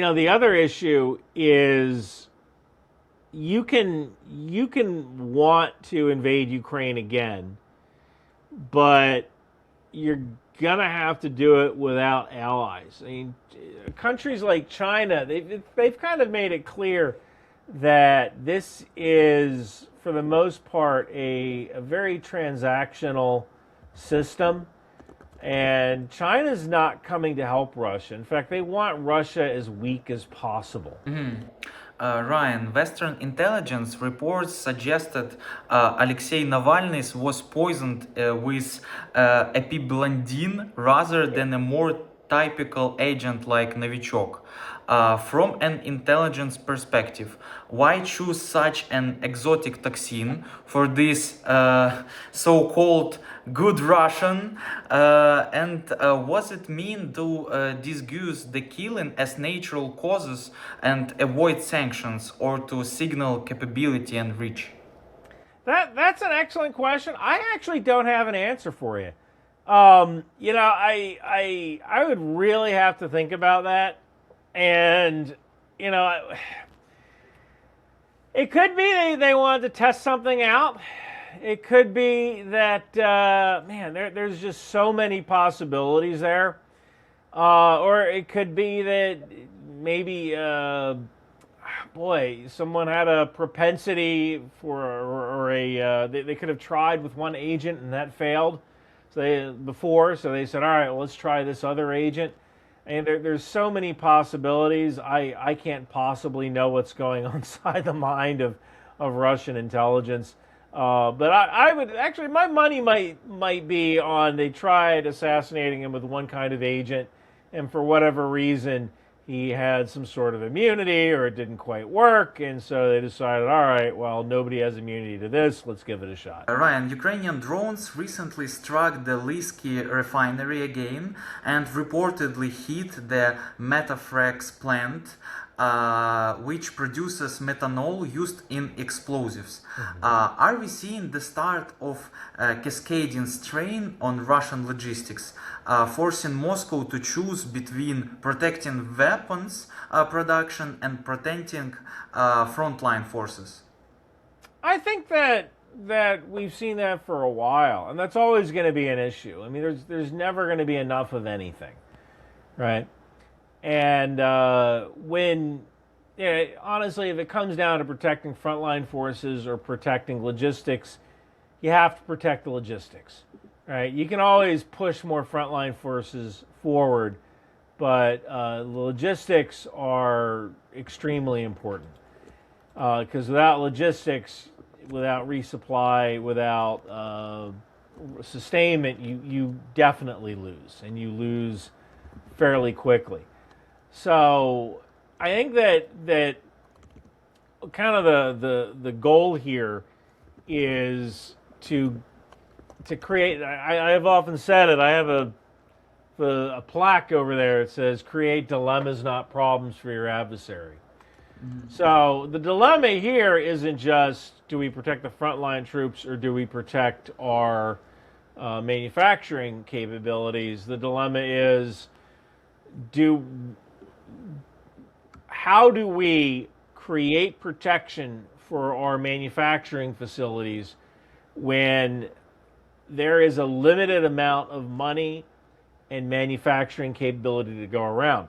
The other issue is you can want to invade Ukraine again, but you're gonna have to do it without allies. I mean, countries like China, they've kind of made it clear that this is, for the most part, a very transactional system. And China's not coming to help Russia. In fact, they want Russia as weak as possible. Ryan, Western intelligence reports suggested Alexei Navalny was poisoned with epiblendin rather than a more typical agent like Novichok. From an intelligence perspective, why choose such an exotic toxin for this so-called good Russian? And what it mean to disguise the killing as natural causes and avoid sanctions, or to signal capability and reach? That's an excellent question. I actually don't have an answer for you. I would really have to think about that, and you know, it could be they wanted to test something out. It could be that man, there's just so many possibilities there, or it could be that maybe boy, someone had a propensity for, or they could have tried with one agent and that failed. So they said, all right, well, let's try this other agent. And there's so many possibilities. I can't possibly know what's going on inside the mind of Russian intelligence. But I would actually, my money might be on they tried assassinating him with one kind of agent, and for whatever reason he had some sort of immunity, or it didn't quite work, and so they decided, all right, well, nobody has immunity to this, let's give it a shot. Ryan, Ukrainian drones recently struck the Lysky refinery again and reportedly hit the Metafrex plant, which produces methanol used in explosives. Are we seeing the start of a cascading strain on Russian logistics, forcing Moscow to choose between protecting weapons production and protecting frontline forces? I think that we've seen that for a while, and that's always going to be an issue. I mean, there's never going to be enough of anything, right? And honestly, if it comes down to protecting frontline forces or protecting logistics, you have to protect the logistics, right? You can always push more frontline forces forward, but the logistics are extremely important. Because without logistics, without resupply, without sustainment, you definitely lose, and you lose fairly quickly. So I think that kind of the goal here is to create. I've often said it. I have a plaque over there. It says, "Create dilemmas, not problems, for your adversary." So the dilemma here isn't just, do we protect the frontline troops or do we protect our manufacturing capabilities? The dilemma is, how do we create protection for our manufacturing facilities when there is a limited amount of money and manufacturing capability to go around?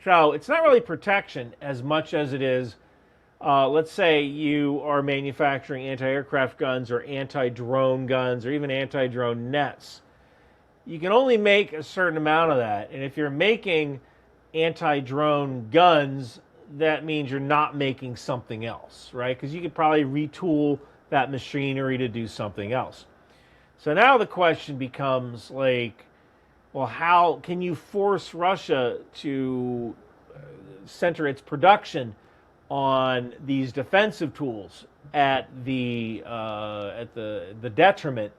So it's not really protection as much as it is, let's say you are manufacturing anti-aircraft guns or anti-drone guns or even anti-drone nets. You can only make a certain amount of that. And if you're making anti-drone guns, that means you're not making something else, right? Because you could probably retool that machinery to do something else. So now the question becomes like, well, how can you force Russia to center its production on these defensive tools at the detriment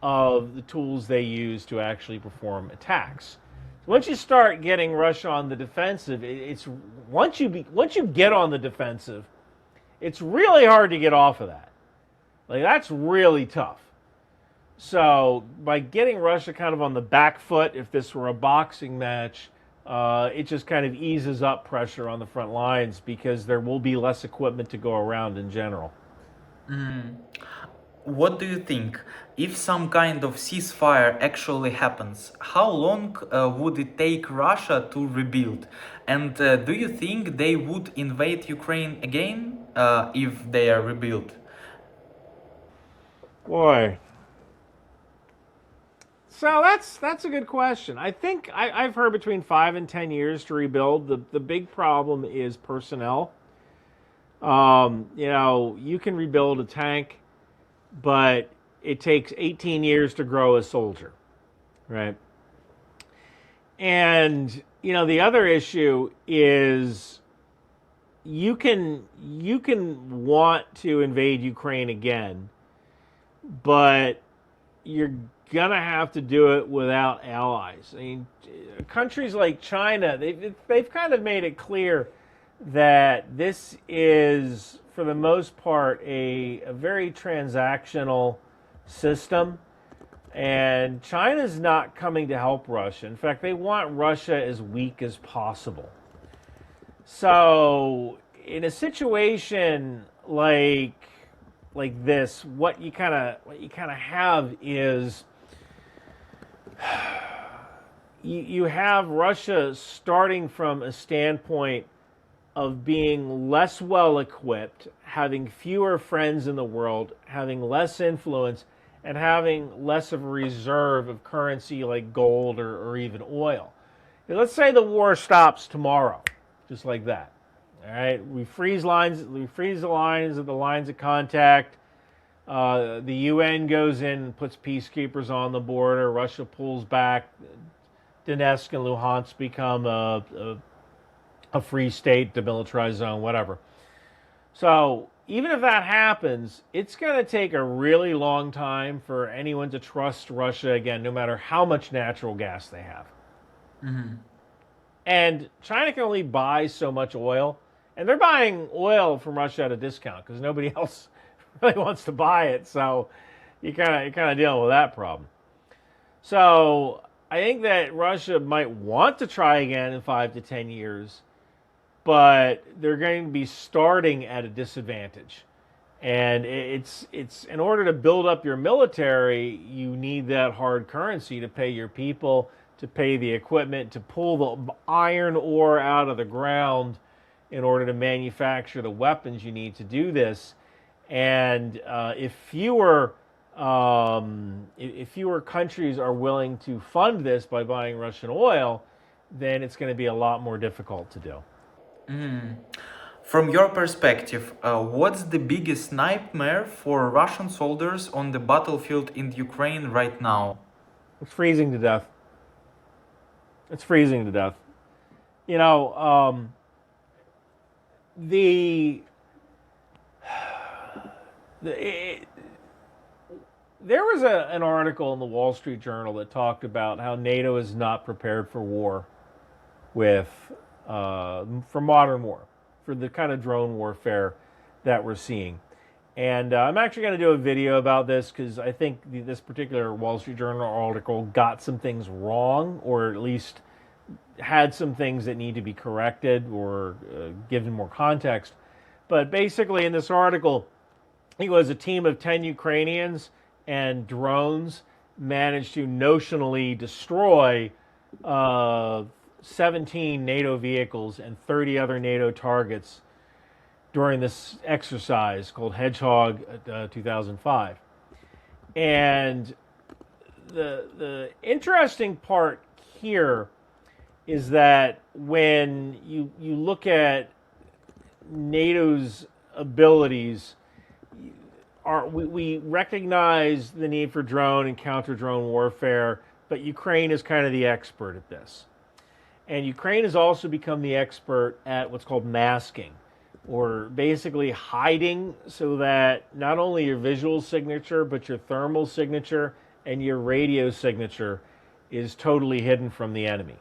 of the tools they use to actually perform attacks? Once you start getting Russia on the defensive, it's once you get on the defensive, it's really hard to get off of that. Like, that's really tough. So by getting Russia kind of on the back foot, if this were a boxing match, it just kind of eases up pressure on the front lines because there will be less equipment to go around in general. What do you think? If some kind of ceasefire actually happens, how long would it take Russia to rebuild? And do you think they would invade Ukraine again if they are rebuilt? Boy. So that's a good question. I think I've heard between 5 and 10 years to rebuild. The big problem is personnel. You can rebuild a tank, but it takes 18 years to grow a soldier, right? And the other issue is you can want to invade Ukraine again, but you're gonna have to do it without allies. I mean, countries like China, they've kind of made it clear that this is, for the most part, a very transactional system, and China's not coming to help Russia. In fact, they want Russia as weak as possible. So, in a situation like this, what you kind of have is you have Russia starting from a standpoint of being less well equipped, having fewer friends in the world, having less influence, and having less of a reserve of currency like gold or even oil. Now, let's say the war stops tomorrow, just like that. All right, we freeze the lines at the lines of contact. The UN goes in and puts peacekeepers on the border. Russia pulls back. Donetsk and Luhansk become a free state, demilitarized zone, whatever. So even if that happens, it's going to take a really long time for anyone to trust Russia again, no matter how much natural gas they have. And China can only buy so much oil, and they're buying oil from Russia at a discount because nobody else really wants to buy it. So you're kind of dealing with that problem. So I think that Russia might want to try again in 5 to 10 years, but they're going to be starting at a disadvantage. And it's in order to build up your military, you need that hard currency to pay your people, to pay the equipment, to pull the iron ore out of the ground in order to manufacture the weapons you need to do this. And if fewer countries are willing to fund this by buying Russian oil, then it's going to be a lot more difficult to do. From your perspective, what's the biggest nightmare for Russian soldiers on the battlefield in Ukraine right now? It's freezing to death. It's freezing to death. There was an article in the Wall Street Journal that talked about how NATO is not prepared for war for modern war, for the kind of drone warfare that we're seeing. And I'm actually going to do a video about this because I think this particular Wall Street Journal article got some things wrong, or at least had some things that need to be corrected or given more context. But basically in this article, it was a team of 10 Ukrainians and drones managed to notionally destroy 17 NATO vehicles and 30 other NATO targets during this exercise called Hedgehog 2005. And the interesting part here is that when you look at NATO's abilities, we recognize the need for drone and counter-drone warfare, but Ukraine is kind of the expert at this. And Ukraine has also become the expert at what's called masking, or basically hiding so that not only your visual signature, but your thermal signature and your radio signature is totally hidden from the enemy.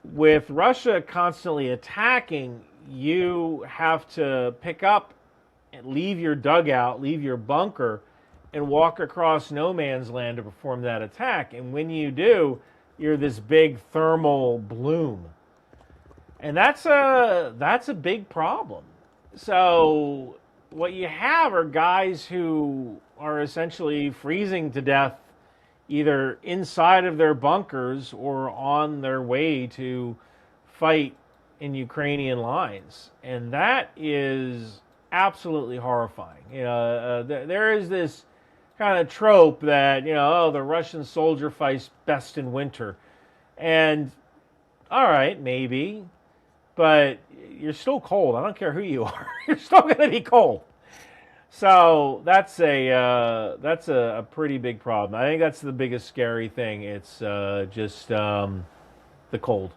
With Russia constantly attacking, you have to pick up and leave your dugout, leave your bunker, and walk across no man's land to perform that attack. And when you do, you're this big thermal bloom. And that's a big problem. So what you have are guys who are essentially freezing to death either inside of their bunkers or on their way to fight in Ukrainian lines. And that is absolutely horrifying. There is this kind of trope that, oh, the Russian soldier fights best in winter. And all right, maybe, but you're still cold. I don't care who you are. You're still going to be cold. So that's a pretty big problem. I think that's the biggest scary thing. It's just the cold.